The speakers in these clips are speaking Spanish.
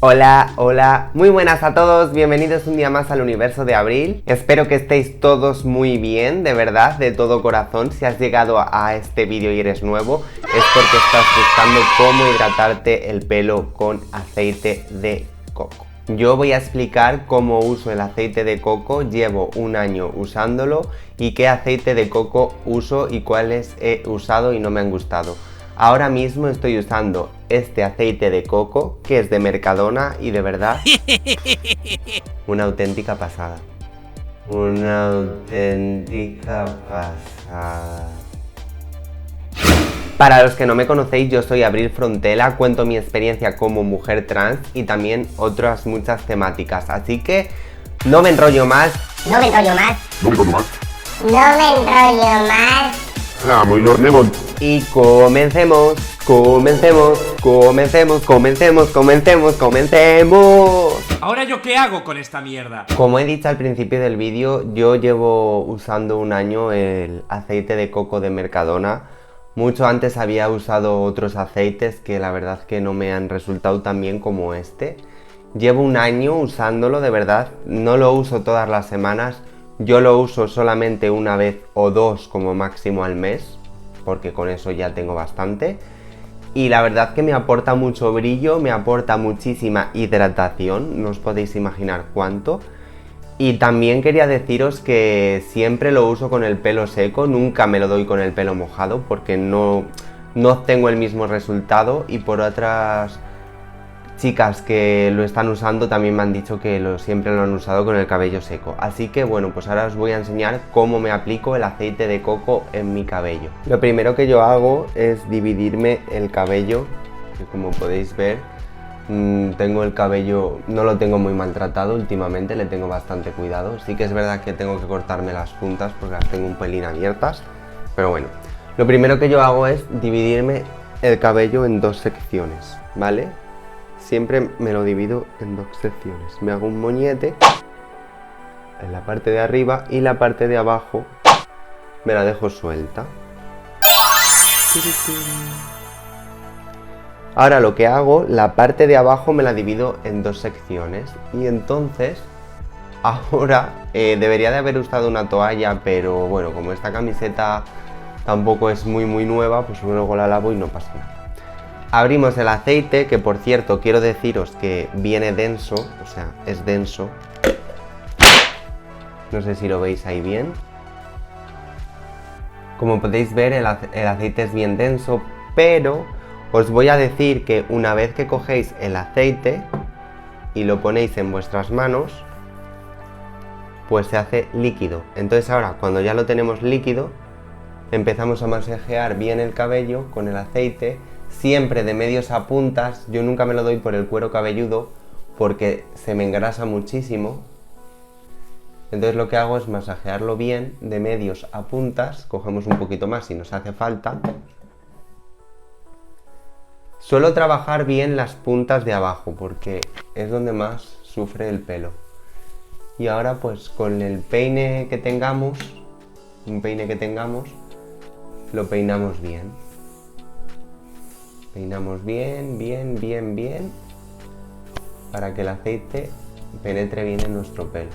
Hola, hola, muy buenas a todos, bienvenidos un día más al universo de Abril. Espero que estéis todos muy bien, de verdad, de todo corazón. Si has llegado a este vídeo y eres nuevo, es porque estás buscando cómo hidratarte el pelo con aceite de coco. Yo voy a explicar cómo uso el aceite de coco, llevo un año usándolo y qué aceite de coco uso y cuáles he usado y no me han gustado. Ahora mismo estoy usando este aceite de coco que es de Mercadona y de verdad una auténtica pasada. Una auténtica pasada. Para los que no me conocéis, yo soy Abril Frontela, cuento mi experiencia como mujer trans y también otras muchas temáticas. Así que no me enrollo más. Y comencemos. ¿Ahora yo qué hago con esta mierda? Como he dicho al principio del vídeo, yo llevo usando un año el aceite de coco de Mercadona. Mucho antes había usado otros aceites que la verdad que no me han resultado tan bien como este. Llevo un año usándolo, de verdad, no lo uso todas las semanas. Yo lo uso solamente una vez o dos como máximo al mes, porque con eso ya tengo bastante. Y la verdad que me aporta mucho brillo, me aporta muchísima hidratación, no os podéis imaginar cuánto. Y también quería deciros que siempre lo uso con el pelo seco, nunca me lo doy con el pelo mojado porque no tengo el mismo resultado, y por otras chicas que lo están usando también me han dicho que siempre lo han usado con el cabello seco. Así que bueno, pues ahora os voy a enseñar cómo me aplico el aceite de coco en mi cabello. Lo primero que yo hago es dividirme el cabello, que como podéis ver tengo el cabello, no lo tengo muy maltratado últimamente, le tengo bastante cuidado. Sí que es verdad que tengo que cortarme las puntas porque las tengo un pelín abiertas, pero bueno, lo primero que yo hago es dividirme el cabello en dos secciones, ¿vale? Siempre me lo divido en dos secciones. Me hago un moñete en la parte de arriba y la parte de abajo me la dejo suelta. Ahora lo que hago, la parte de abajo me la divido en dos secciones. Y entonces, ahora debería de haber usado una toalla, pero bueno, como esta camiseta tampoco es muy nueva, pues luego la lavo y no pasa nada. Abrimos el aceite, que por cierto quiero deciros que viene denso, o sea, es denso. No sé si lo veis ahí bien. Como podéis ver, el aceite es bien denso, pero os voy a decir que una vez que cogéis el aceite y lo ponéis en vuestras manos, pues se hace líquido. Entonces ahora, cuando ya lo tenemos líquido, empezamos a masajear bien el cabello con el aceite, siempre de medios a puntas. Yo nunca me lo doy por el cuero cabelludo porque se me engrasa muchísimo. Entonces lo que hago es masajearlo bien de medios a puntas. Cogemos un poquito más si nos hace falta. Suelo trabajar bien las puntas de abajo porque es donde más sufre el pelo. Y ahora pues con el peine que tengamos, lo peinamos bien. Peinamos bien, para que el aceite penetre bien en nuestro pelo.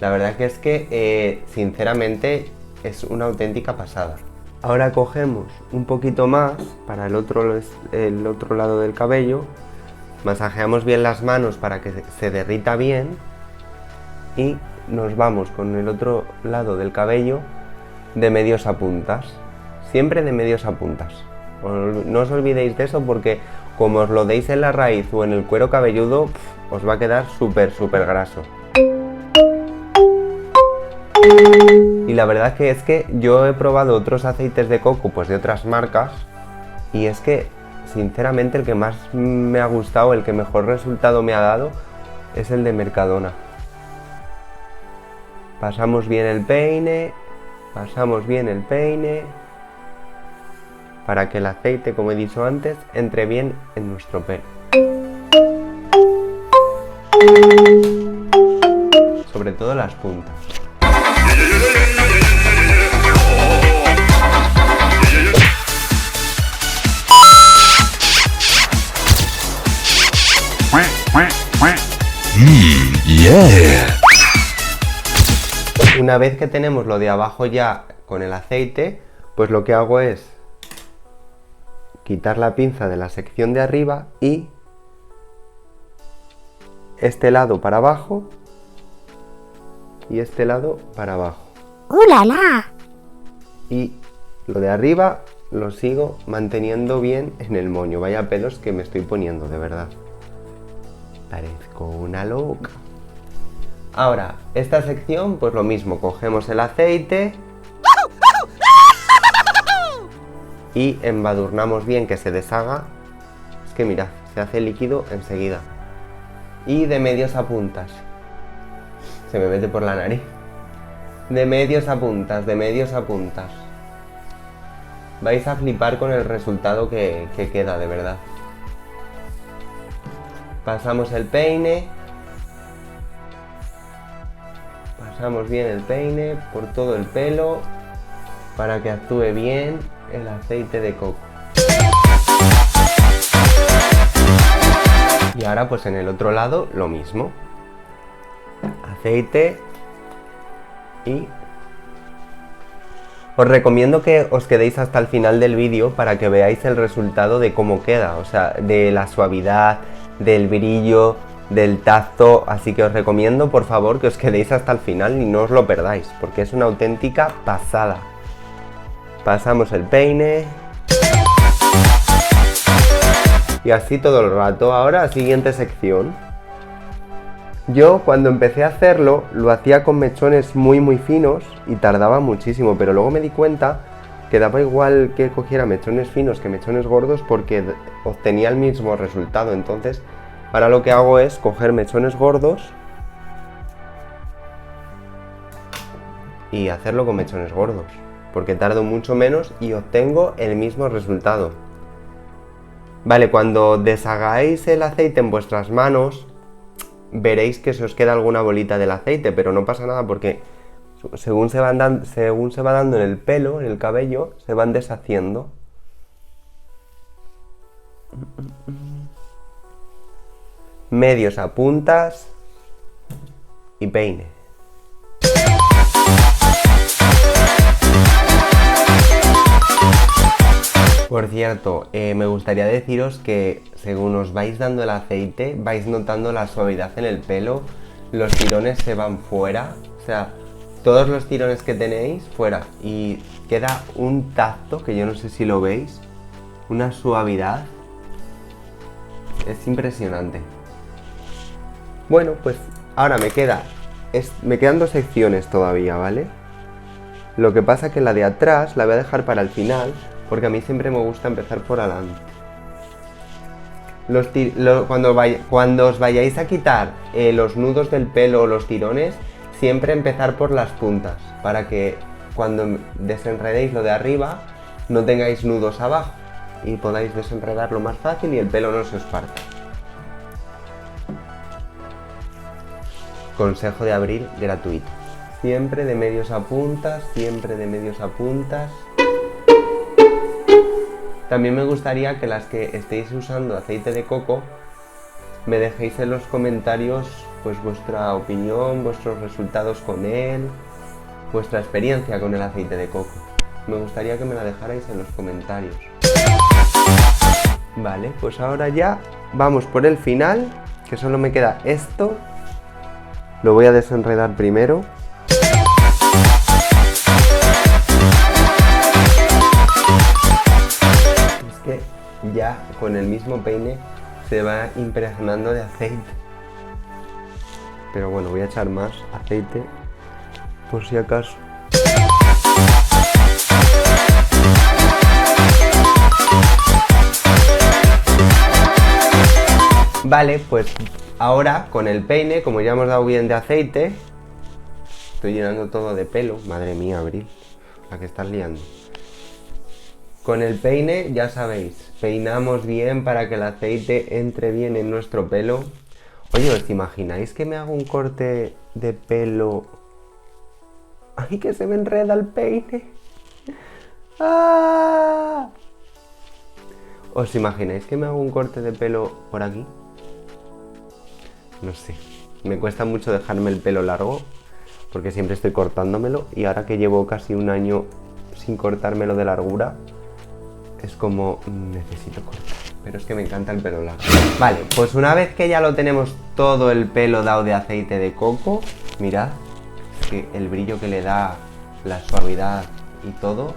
La verdad que es que, sinceramente, es una auténtica pasada. Ahora cogemos un poquito más para el otro lado del cabello, masajeamos bien las manos para que se derrita bien y nos vamos con el otro lado del cabello de medios a puntas. Siempre de medios a puntas. No os olvidéis de eso porque como os lo deis en la raíz o en el cuero cabelludo, os va a quedar súper graso. Y la verdad que es que yo he probado otros aceites de coco pues de otras marcas y es que sinceramente el que más me ha gustado, el que mejor resultado me ha dado es el de Mercadona. Pasamos bien el peine para que el aceite, como he dicho antes, entre bien en nuestro pelo. Sobre todo las puntas. Yeah. Una vez que tenemos lo de abajo ya con el aceite, pues lo que hago es quitar la pinza de la sección de arriba y este lado para abajo y este lado para abajo. ¡La, la! Y lo de arriba lo sigo manteniendo bien en el moño. Vaya pelos que me estoy poniendo, de verdad. Parezco una loca. Ahora, esta sección, pues lo mismo. Cogemos el aceite y embadurnamos bien que se deshaga. Es que mirad, se hace líquido enseguida. Y de medios a puntas. Se me mete por la nariz. De medios a puntas, de medios a puntas. Vais a flipar con el resultado que queda, de verdad. Pasamos el peine. Pasamos bien el peine por todo el pelo para que actúe bien el aceite de coco. Y ahora pues en el otro lado lo mismo. Aceite y... Os recomiendo que os quedéis hasta el final del vídeo para que veáis el resultado de cómo queda, o sea, de la suavidad, del brillo, del tacto, así que os recomiendo por favor que os quedéis hasta el final y no os lo perdáis, porque es una auténtica pasada. Pasamos el peine. Y así todo el rato. Ahora, siguiente sección. Yo cuando empecé a hacerlo lo hacía con mechones muy finos y tardaba muchísimo, pero luego me di cuenta que daba igual que cogiera mechones finos que mechones gordos porque obtenía el mismo resultado. Entonces ahora lo que hago es coger mechones gordos y hacerlo con mechones gordos, porque tardo mucho menos y obtengo el mismo resultado. Vale, cuando deshagáis el aceite en vuestras manos veréis que se os queda alguna bolita del aceite, pero no pasa nada porque según se va dando en el pelo, en el cabello, se van deshaciendo. Medios a puntas y peine. Por cierto, me gustaría deciros que según os vais dando el aceite, vais notando la suavidad en el pelo, los tirones se van fuera, o sea, todos los tirones que tenéis fuera y queda un tacto, que yo no sé si lo veis, una suavidad, es impresionante. Bueno, pues ahora me quedan 2 secciones todavía, ¿vale? Lo que pasa que la de atrás la voy a dejar para el final, porque a mí siempre me gusta empezar por adelante. Cuando os vayáis a quitar los nudos del pelo o los tirones, siempre empezar por las puntas, para que cuando desenredéis lo de arriba no tengáis nudos abajo y podáis desenredarlo más fácil y el pelo no se os parta. Consejo de abril gratuito. Siempre de medios a puntas, siempre de medios a puntas. También me gustaría que las que estéis usando aceite de coco me dejéis en los comentarios pues vuestra opinión, vuestros resultados con él, vuestra experiencia con el aceite de coco. Me gustaría que me la dejarais en los comentarios. Vale, pues ahora ya vamos por el final, que solo me queda esto. Lo voy a desenredar primero. Ya con el mismo peine se va impregnando de aceite, pero bueno, voy a echar más aceite por si acaso. Vale, pues ahora con el peine, como ya hemos dado bien de aceite, estoy llenando todo de pelo. Madre mía, Abril, la que estás liando. Con el peine, ya sabéis, peinamos bien para que el aceite entre bien en nuestro pelo. Oye, ¿os imagináis que me hago un corte de pelo? ¡Ay, que se me enreda el peine! ¡Ah! ¿Os imagináis que me hago un corte de pelo por aquí? No sé. Me cuesta mucho dejarme el pelo largo porque siempre estoy cortándomelo, y ahora que llevo casi un año sin cortármelo de largura, es como necesito cortar. Pero es que me encanta el pelo largo. Vale, pues una vez que ya lo tenemos todo el pelo dado de aceite de coco, mirad, es que el brillo que le da, la suavidad y todo.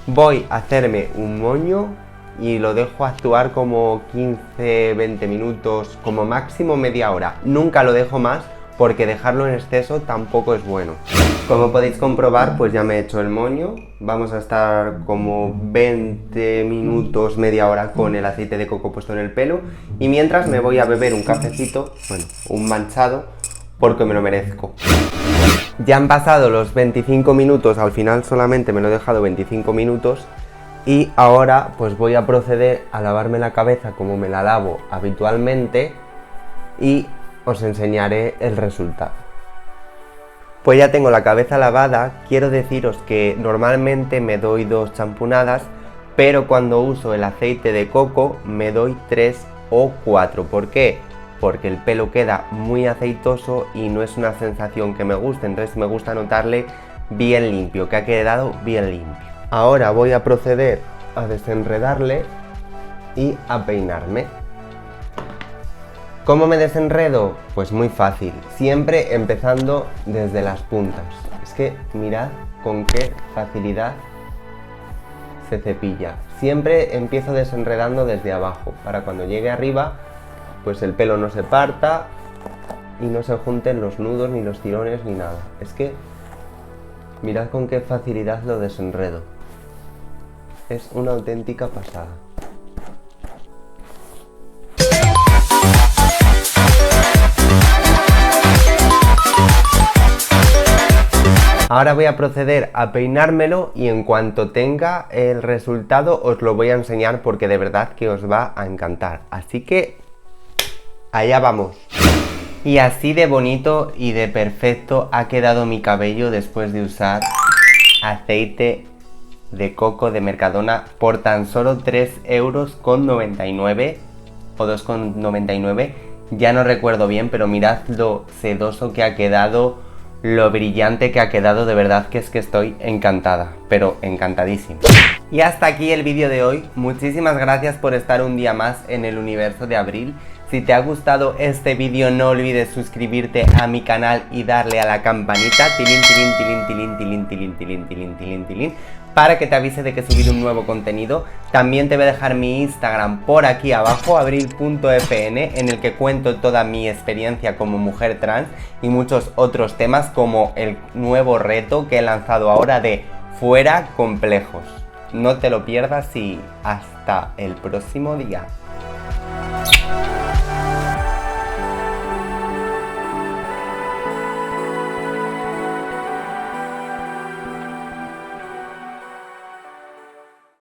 Voy a hacerme un moño y lo dejo actuar como 15-20 minutos, como máximo media hora. Nunca lo dejo más porque dejarlo en exceso tampoco es bueno. Como podéis comprobar, pues ya me he hecho el moño. Vamos a estar como 20 minutos, media hora con el aceite de coco puesto en el pelo. Y mientras me voy a beber un cafecito, bueno, un manchado, porque me lo merezco. Ya han pasado los 25 minutos, al final solamente me lo he dejado 25 minutos. Y ahora pues voy a proceder a lavarme la cabeza como me la lavo habitualmente y os enseñaré el resultado. Pues ya tengo la cabeza lavada. Quiero deciros que normalmente me doy 2 champunadas, pero cuando uso el aceite de coco me doy 3 o 4. ¿Por qué? Porque el pelo queda muy aceitoso y no es una sensación que me guste, entonces me gusta notarle bien limpio, que ha quedado bien limpio. Ahora voy a proceder a desenredarle y a peinarme. ¿Cómo me desenredo? Pues muy fácil, siempre empezando desde las puntas. Es que mirad con qué facilidad se cepilla. Siempre empiezo desenredando desde abajo, para cuando llegue arriba, pues el pelo no se parta y no se junten los nudos, ni los tirones, ni nada. Es que mirad con qué facilidad lo desenredo. Es una auténtica pasada. Ahora voy a proceder a peinármelo y en cuanto tenga el resultado os lo voy a enseñar porque de verdad que os va a encantar. Así que allá vamos. Y así de bonito y de perfecto ha quedado mi cabello después de usar aceite de coco de Mercadona por tan solo 3,99 € o 2,99 €. Ya no recuerdo bien, pero mirad lo sedoso que ha quedado, lo brillante que ha quedado, de verdad que es que estoy encantada, pero encantadísima. Y hasta aquí el vídeo de hoy. Muchísimas gracias por estar un día más en el universo de Abril. Si te ha gustado este vídeo no olvides suscribirte a mi canal y darle a la campanita tilín, tilín, tilín, tilín, tilín, tilín, tilín, tilín, tilín, tilín, para que te avise de que he subido un nuevo contenido. También te voy a dejar mi Instagram por aquí abajo, abril.fn, en el que cuento toda mi experiencia como mujer trans y muchos otros temas, como el nuevo reto que he lanzado ahora de Fuera Complejos. No te lo pierdas y hasta el próximo día.